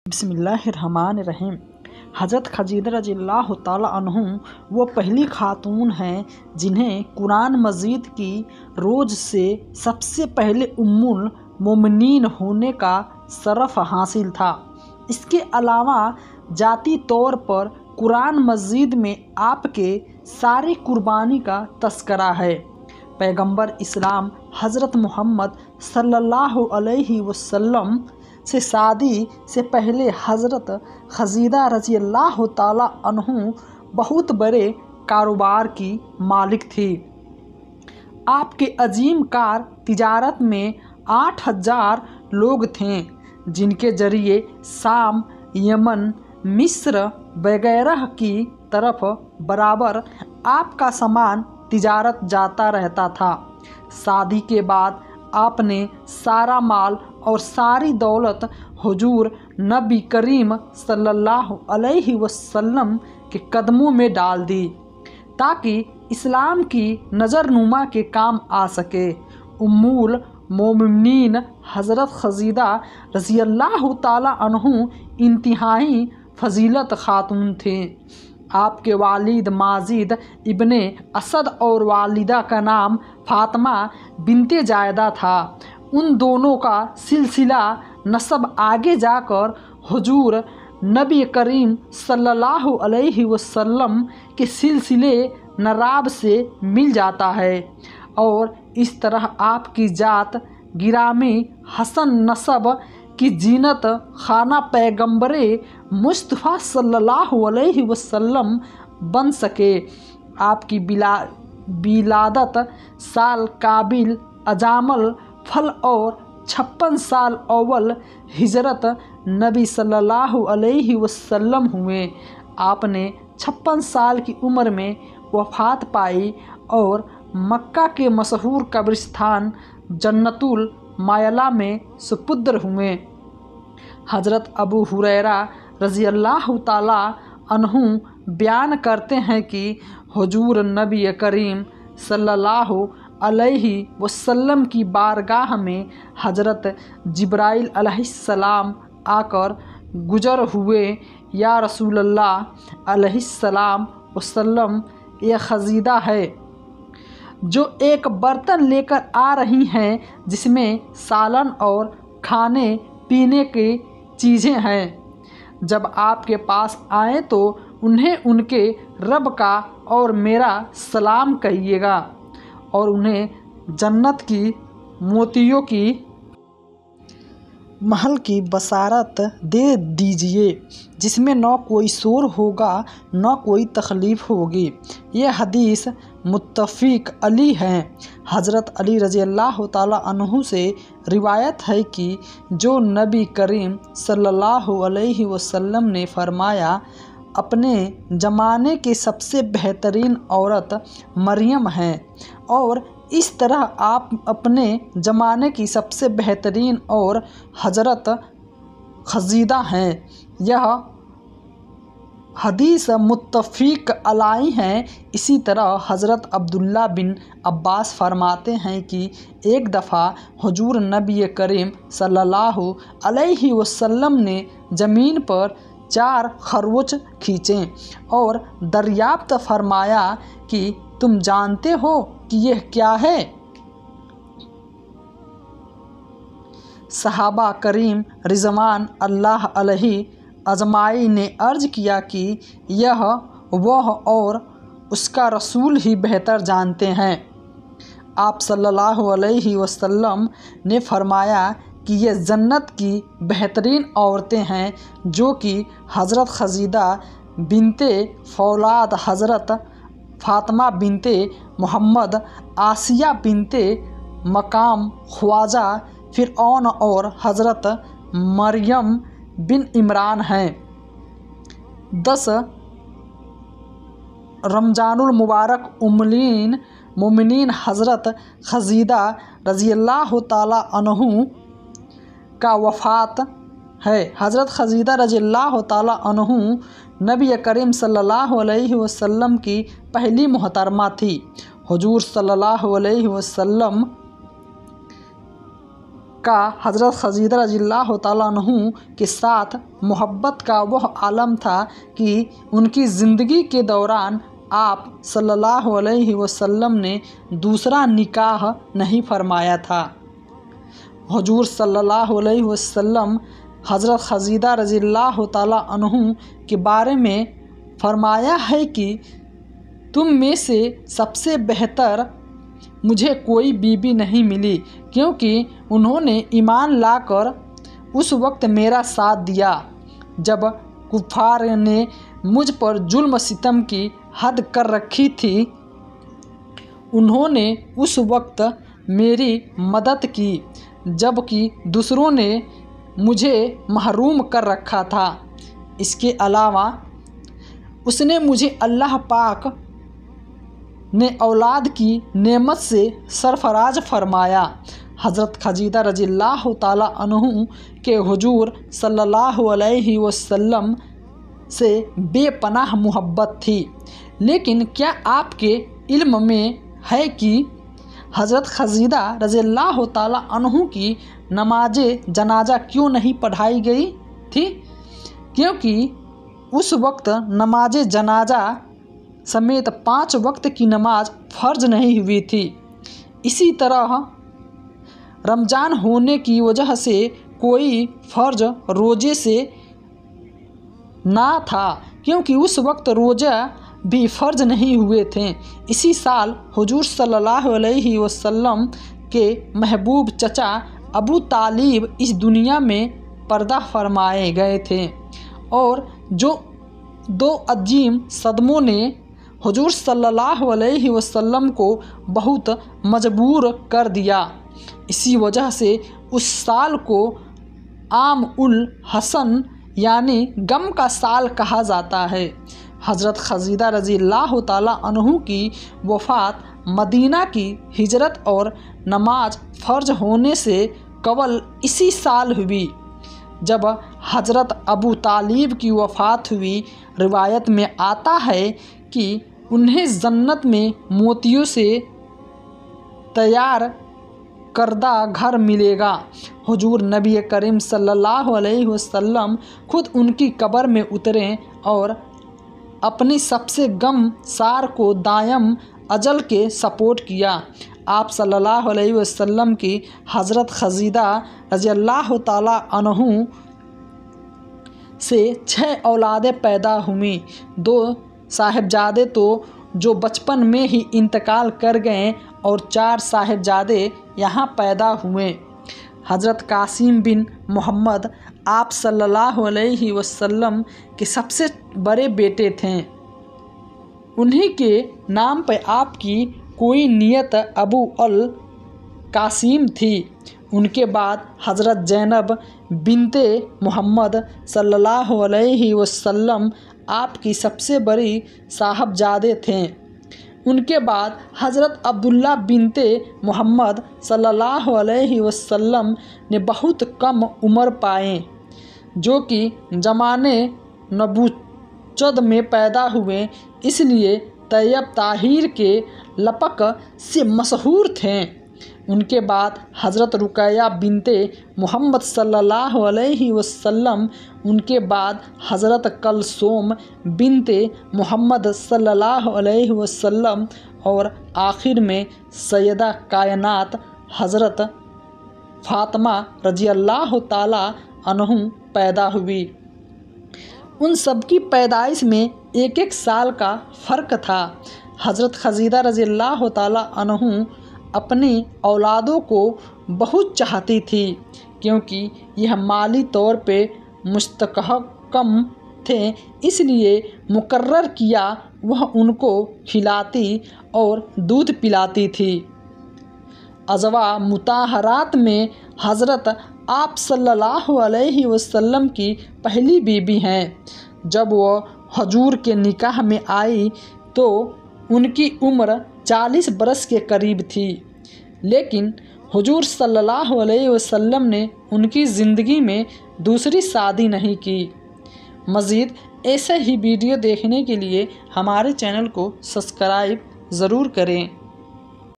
बिस्मिल्लाहिर्रहमानिर्रहीम। हज़रत खदीजा रज़ियल्लाहु ताला अन्हु वो पहली खातून हैं जिन्हें कुरान मजीद की रोज़ से सबसे पहले उम्मुल मोमिनीन होने का शरफ़ हासिल था। इसके अलावा जाती तौर पर कुरान मजीद में आपके सारी कुर्बानी का तस्करा है। पैगंबर इस्लाम हज़रत मोहम्मद सल्लल्लाहु अलैहि वसल्लम से शादी से पहले हज़रत खदीजा रज़ियल्लाहु ताला अन्हु बहुत बड़े कारोबार की मालिक थी। आपके अजीम कार तिजारत में 8000 लोग थे, जिनके जरिए शाम, यमन, मिस्र वगैरह की तरफ बराबर आपका सामान तिजारत जाता रहता था। शादी के बाद आपने सारा माल और सारी दौलत हुजूर नबी करीम सल्लल्लाहु अलैहि वसल्लम के कदमों में डाल दी, ताकि इस्लाम की नज़रनुमा के काम आ सके। उम्मुल मोमिनीन हज़रत खदीजा रज़ियल्लाहु ताला अन्हु इंतहाई फजीलत खातून थे। आपके वालिद माजिद इब्ने असद और वालिदा का नाम फातिमा बिनते जायदा था। उन दोनों का सिलसिला नसब आगे जाकर हुजूर नबी करीम सल्लल्लाहु अलैहि वसल्लम के सिलसिले नराब से मिल जाता है और इस तरह आपकी जात गिरामी हसन नसब की जीनत खाना पैगंबरे मुस्तफ़ा सल्लल्लाहु अलैहि वसल्लम बन सके। आपकी बिलादत साल काबिल अजामल फल और 56 साल अव्वल हिजरत नबी सल्लल्लाहु अलैहि वसल्लम हुए। आपने 56 साल की उम्र में वफ़ात पाई और मक्का के मशहूर कब्रिस्तान जन्नतुल मायला में सुपुर्द हुए। हज़रत अबू हुरैरा रज़ियल्लाहु ताला अन्हु बयान करते हैं कि हुजूर नबी करीम सल्लल्लाहु अलैहि वसल्लम की बारगाह में हज़रत जिब्राइल अलैहिस्सलाम आकर गुजर हुए। या रसूलल्लाह अलैहिस्सलाम वसल्लम, ये खदीजा है जो एक बर्तन लेकर आ रही हैं जिसमें सालन और खाने पीने की चीज़ें हैं। जब आपके पास आएँ तो उन्हें उनके रब का और मेरा सलाम कहिएगा और उन्हें जन्नत की मोतियों की महल की बसारत दे दीजिए, जिसमें न कोई शोर होगा न कोई तकलीफ़ होगी। ये हदीस मुत्तफ़िक़ अली हैं। हज़रत अली रज़ियल्लाहु ताला अन्हु से रिवायत है कि जो नबी करीम सल्लल्लाहु अलैहि वसल्लम ने फरमाया, अपने ज़माने की सबसे बेहतरीन औरत मरियम है और इस तरह आप अपने ज़माने की सबसे बेहतरीन और हज़रत खदीजा हैं। यह हदीस मुत्तफ़िक़ अलैहि हैं। इसी तरह हज़रत अब्दुल्ला बिन अब्बास फरमाते हैं कि एक दफ़ा हुजूर नबी करीम सल्लल्लाहु अलैहि वसल्लम ने ज़मीन पर 4 खरगोश खींचे और दरियाफ्त फरमाया कि तुम जानते हो कि यह क्या है? सहाबा करीम रिज़वान अल्लाह अलैहि अजमाई ने अर्ज़ किया कि यह वह और उसका रसूल ही बेहतर जानते हैं। आप सल्लल्लाहु अलैहि वसल्लम ने फरमाया कि ये जन्नत की बेहतरीन औरतें हैं, जो कि हज़रत खदीजा बिनते फौलाद, हज़रत फातिमा बिनते मोहम्मद, आसिया बिनते मकाम ख्वाजा फ़िरऔन और हज़रत मरियम बिन इमरान हैं। 10 रमज़ानुल मुबारक उम्मुल मोमिनीन हज़रत खदीजा रज़ियल्लाहु ताला अन्हु का वफ़ात है। हज़रत खदीजा रज़ियल्लाहु ताला अन्हु नबी करीम सल्लल्लाहु अलैहि वसल्लम की पहली मोहतरमा थी। हुजूर सल्लल्लाहु अलैहि वसल्लम का हज़रत खदीजा रज़ियल्लाहु ताला अन्हु के साथ मोहब्बत का वह आलम था कि उनकी ज़िंदगी के दौरान आप सल्लल्लाहु अलैहि वसल्लम ने दूसरा निकाह नहीं फरमाया था। हुजूर सल्लल्लाहु अलैहि वसल्लम हज़रत खदीजा रज़ियल्लाहु ताला अन्हु के बारे में फरमाया है कि तुम में से सबसे बेहतर मुझे कोई बीबी नहीं मिली, क्योंकि उन्होंने ईमान लाकर उस वक्त मेरा साथ दिया जब कुफ़ार ने मुझ पर जुल्म सितम की हद कर रखी थी। उन्होंने उस वक्त मेरी मदद की जबकि दूसरों ने मुझे महरूम कर रखा था। इसके अलावा उसने मुझे अल्लाह पाक ने औलाद की नेमत से सरफराज फरमाया। हज़रत खदीजा रज़ियल्लाहु ताला अन्हु के हुजूर सल्लल्लाहु अलैहि वसल्लम से बेपनाह मोहब्बत थी। लेकिन क्या आपके इल्म में है कि हज़रत खदीजा रज़ियल्लाहु ताला अन्हु की नमाज जनाजा क्यों नहीं पढ़ाई गई थी? क्योंकि उस वक्त नमाज जनाजा समेत 5 वक्त की नमाज फ़र्ज नहीं हुई थी। इसी तरह रमज़ान होने की वजह से कोई फ़र्ज रोज़े से ना था, क्योंकि उस वक्त रोज़ा भी फ़र्ज नहीं हुए थे। इसी साल हुजूर सल्लल्लाहु अलैहि वसल्लम के महबूब चचा अबू तालिब इस दुनिया में पर्दा फरमाए गए थे और जो 2 अजीम सदमों ने हुजूर सल्लल्लाहु अलैहि वसल्लम को बहुत मजबूर कर दिया। इसी वजह से उस साल को आम उल हसन यानी गम का साल कहा जाता है। हज़रत खदीजा रज़ियल्लाहु ताला अन्हु की वफ़ात मदीना की हिजरत और नमाज फ़र्ज होने से कबल इसी साल हुई जब हज़रत अबू तालिब की वफ़ात हुई। रिवायत में आता है कि उन्हें जन्नत में मोतियों से तैयार करदा घर मिलेगा। हुजूर नबी करीम सल्लल्लाहु अलैहि वसल्लम खुद उनकी कब्र में उतरे और अपनी सबसे गम सार को दायम अजल के सपोर्ट किया। आप सल्लल्लाहु अलैहि वसल्लम की हज़रत खदीजा रज़ियल्लाहु ताला अन्हु से 6 औलादें पैदा हुई। 2 साहिबजादे तो जो बचपन में ही इंतकाल कर गए और 4 साहिबजादे यहाँ पैदा हुए। हज़रत कासिम बिन मोहम्मद आप सल्लल्लाहु अलैहि वसल्लम के सबसे बड़े बेटे थे। उन्हीं के नाम पर आपकी कोई नियत अबू अल कासिम थी। उनके बाद हज़रत ज़ैनब बिनते मोहम्मद सल्लल्लाहु अलैहि वसल्लम आपकी सबसे बड़ी साहबजादे थे। उनके बाद हज़रत अब्दुल्ला बिनते मोहम्मद सल्लल्लाहु अलैहि वसल्लम ने बहुत कम उम्र पाए, जो कि ज़माने नबूवत में पैदा हुए, इसलिए तैयब ताहिर के लक़ब से मशहूर थे। उनके बाद हज़रत रुक़ैया बिनते मोहम्मद सल्लल्लाहु अलैहि वसल्लम, उनके बाद हज़रत कलसूम बिनते मोहम्मद सल्लल्लाहु अलैहि वसल्लम और आखिर में सैयदा कायनात हज़रत फ़ातिमा रज़ियल्लाहु ताला अन्हु पैदा हुई। उन सब की पैदाइश में 1-1 साल का फ़र्क था। हज़रत खदीजा रज़ियल्लाहु ताला अन्हु अपनी औलादों को बहुत चाहती थी, क्योंकि यह माली तौर पे मुस्तहकम थे, इसलिए मुकर्रर किया वह उनको खिलाती और दूध पिलाती थी। अज़वा मुताहरात में हज़रत आप सल्लल्लाहु अलैहि वसल्लम की पहली बीबी हैं। जब वह हुजूर के निकाह में आई तो उनकी उम्र 40 बरस के करीब थी, लेकिन हुजूर सल्लल्लाहु अलैहि वसल्लम ने उनकी ज़िंदगी में दूसरी शादी नहीं की। मज़ीद ऐसे ही वीडियो देखने के लिए हमारे चैनल को सब्सक्राइब ज़रूर करें।